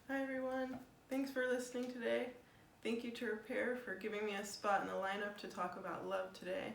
Hi everyone, thanks for listening today. Thank you to Repair for giving me a spot in the lineup to talk about love today.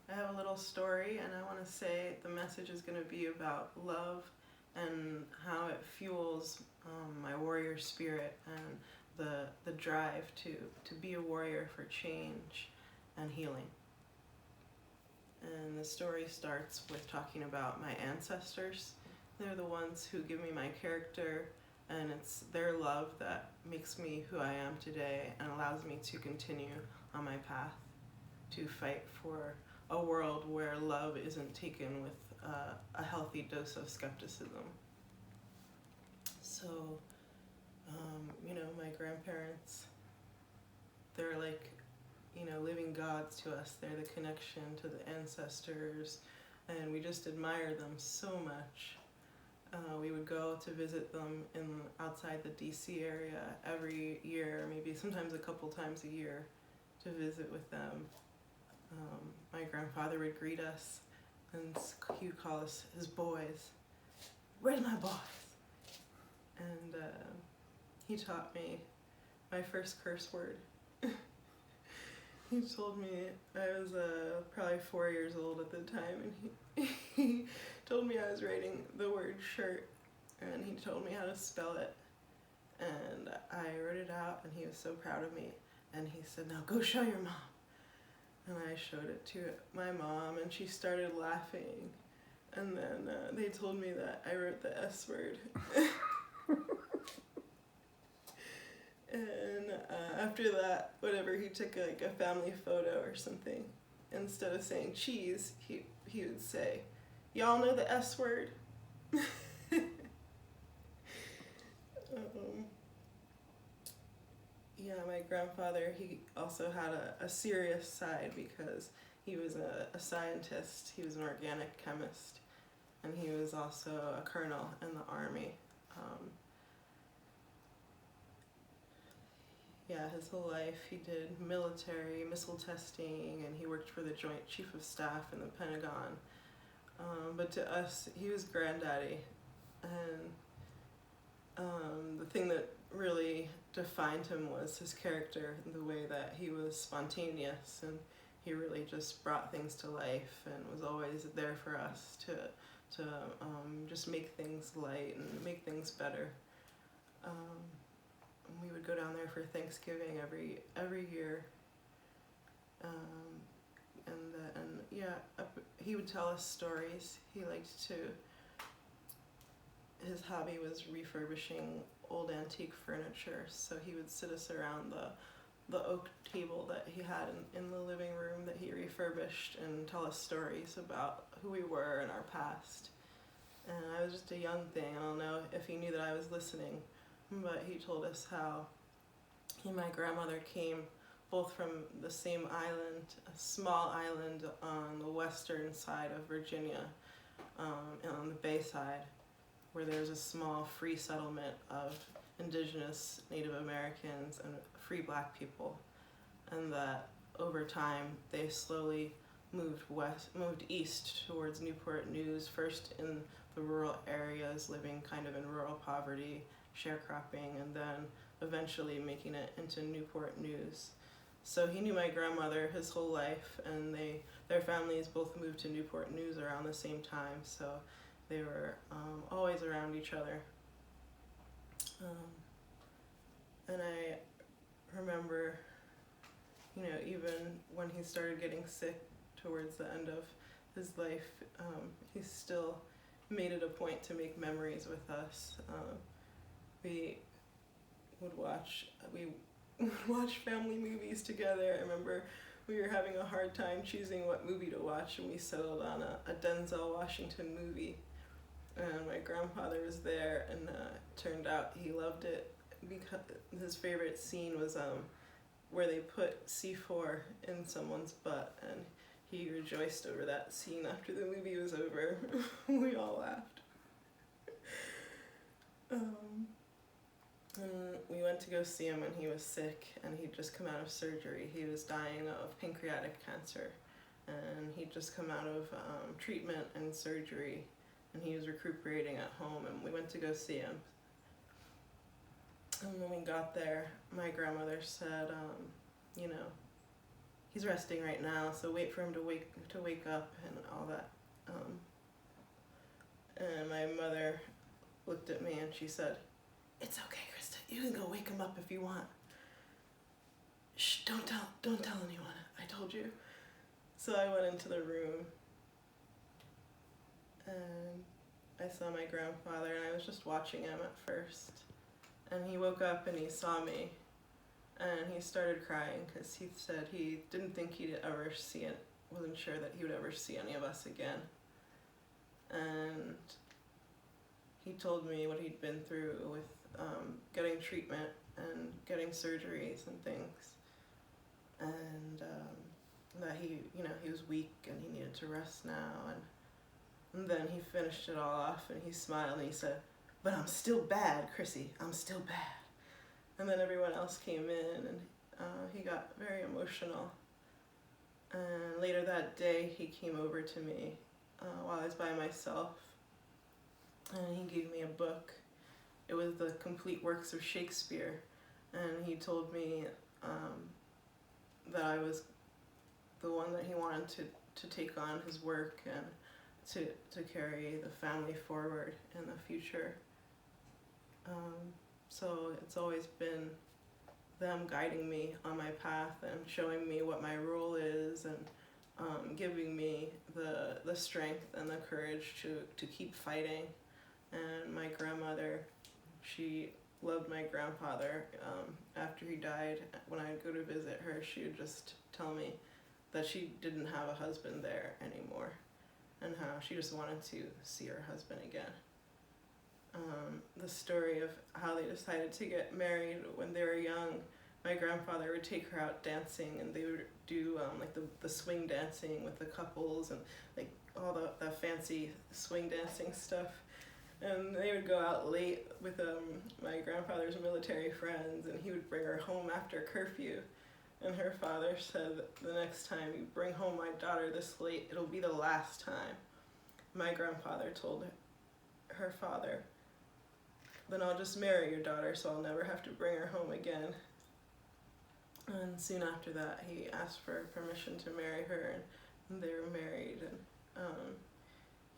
I have a little story and I want to say the message is going to be about love and how it fuels my warrior spirit and the drive to be a warrior for change and healing. And the story starts with talking about my ancestors. They're the ones who give me my character, and it's their love that makes me who I am today and allows me to continue on my path to fight for a world where love isn't taken with a healthy dose of skepticism. So, my grandparents, they're like, living gods to us. They're the connection to the ancestors, and we just admire them so much. We would go to visit them outside the DC area every year, maybe sometimes a couple times a year, to visit with them. My grandfather would greet us, and he would call us his boys. Where's my boys? And he taught me my first curse word. He told me I was probably 4 years old at the time, and he told me I was writing the word shirt, and he told me how to spell it, and I wrote it out, and he was so proud of me, and he said, now go show your mom. And I showed it to my mom, and she started laughing, and then they told me that I wrote the S word. And after that, whenever he took a family photo or something, instead of saying cheese, he would say, y'all know the S word? Yeah, my grandfather, he also had a serious side because he was a scientist. He was an organic chemist, and he was also a colonel in the army. His whole life he did military missile testing, and he worked for the Joint Chief of Staff in the Pentagon. But to us, he was granddaddy, and the thing that really defined him was his character, the way that he was spontaneous, and he really just brought things to life and was always there for us to just make things light and make things better. We would go down there for Thanksgiving every year, he would tell us stories. He liked to. His hobby was refurbishing old antique furniture, so he would sit us around the oak table that he had in the living room that he refurbished and tell us stories about who we were and our past. And I was just a young thing. I don't know if he knew that I was listening, but he told us how he and my grandmother came both from the same island, a small island on the western side of Virginia, on the bay side, where there's a small free settlement of indigenous Native Americans and free black people, and that over time they slowly moved east towards Newport News, first in the rural areas, living kind of in rural poverty, sharecropping, and then eventually making it into Newport News. So he knew my grandmother his whole life, and their families both moved to Newport News around the same time, so they were always around each other. And I remember, even when he started getting sick towards the end of his life, he still made it a point to make memories with us. We would watch family movies together. I remember we were having a hard time choosing what movie to watch, and we settled on a Denzel Washington movie. And my grandfather was there, and turned out he loved it because his favorite scene was where they put C4 in someone's butt, and he rejoiced over that scene after the movie was over. We all laughed. And we went to go see him when he was sick, and he'd just come out of surgery. He was dying of pancreatic cancer, and he'd just come out of treatment and surgery, and he was recuperating at home, and we went to go see him. And when we got there, my grandmother said, you know, he's resting right now, so wait for him to wake up and all that. And my mother looked at me and she said, "It's okay, Christa. You can go wake him up if you want. Shh, don't tell anyone. I told you." So I went into the room and I saw my grandfather, and I was just watching him at first. And he woke up and he saw me, and he started crying because he said he didn't think he'd ever see it, wasn't sure that he would ever see any of us again. And he told me what he'd been through with getting treatment and getting surgeries and things, and that he was weak and he needed to rest now. And then he finished it all off and he smiled and he said, "But I'm still bad, Chrissy, I'm still bad." And then everyone else came in and he got very emotional. And later that day he came over to me while I was by myself, and he gave me a book. It was the complete works of Shakespeare, and he told me that I was the one that he wanted to take on his work and to carry the family forward in the future. So it's always been them guiding me on my path and showing me what my role is, and giving me the strength and the courage to keep fighting. And my grandmother, she loved my grandfather. After he died, when I'd go to visit her, she would just tell me that she didn't have a husband there anymore, and how she just wanted to see her husband again. The story of how they decided to get married when they were young, my grandfather would take her out dancing, and they would do like the swing dancing with the couples, and like all the fancy swing dancing stuff. And they would go out late with my grandfather's military friends, and he would bring her home after curfew. And her father said, "The next time you bring home my daughter this late, it'll be the last time." My grandfather told her father, "Then I'll just marry your daughter, so I'll never have to bring her home again." And soon after that, he asked for permission to marry her, and they were married. And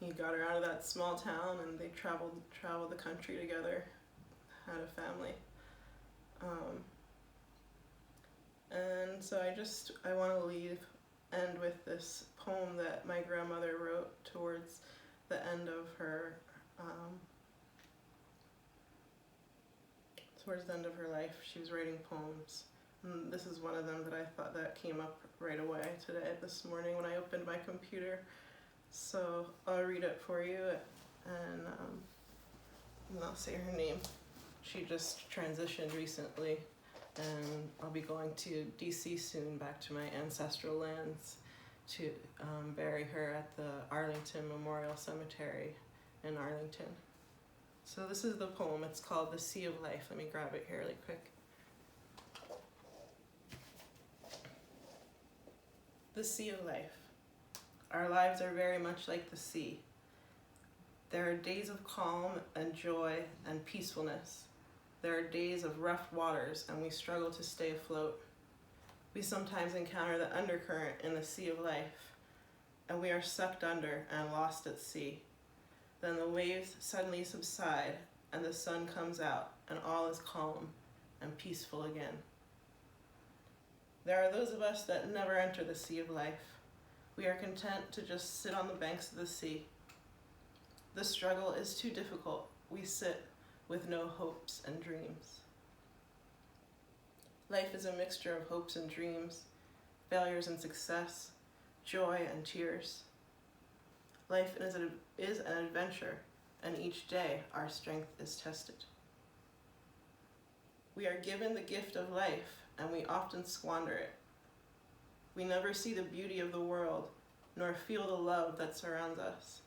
he got her out of that small town, and they traveled the country together, had a family. And so I want to end with this poem that my grandmother wrote towards the end of her life. She was writing poems. And this is one of them that I thought that came up right away this morning when I opened my computer. So I'll read it for you, and I'll say her name. She just transitioned recently, and I'll be going to DC soon, back to my ancestral lands, to bury her at the Arlington Memorial Cemetery in Arlington. So this is the poem. It's called "The Sea of Life." Let me grab it here really quick. The sea of life. Our lives are very much like the sea. There are days of calm and joy and peacefulness. There are days of rough waters, and we struggle to stay afloat. We sometimes encounter the undercurrent in the sea of life, and we are sucked under and lost at sea. Then the waves suddenly subside, and the sun comes out, and all is calm and peaceful again. There are those of us that never enter the sea of life. We are content to just sit on the banks of the sea. The struggle is too difficult. We sit with no hopes and dreams. Life is a mixture of hopes and dreams, failures and success, joy and tears. Life is an adventure, and each day our strength is tested. We are given the gift of life, and we often squander it. We never see the beauty of the world, nor feel the love that surrounds us.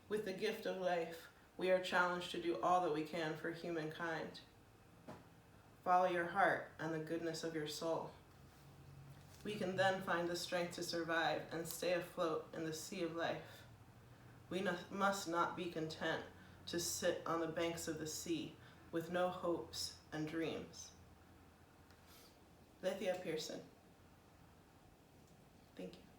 With the gift of life, we are challenged to do all that we can for humankind. Follow your heart and the goodness of your soul. We can then find the strength to survive and stay afloat in the sea of life. We must not be content to sit on the banks of the sea with no hopes and dreams. Lethia Pearson. Thank you.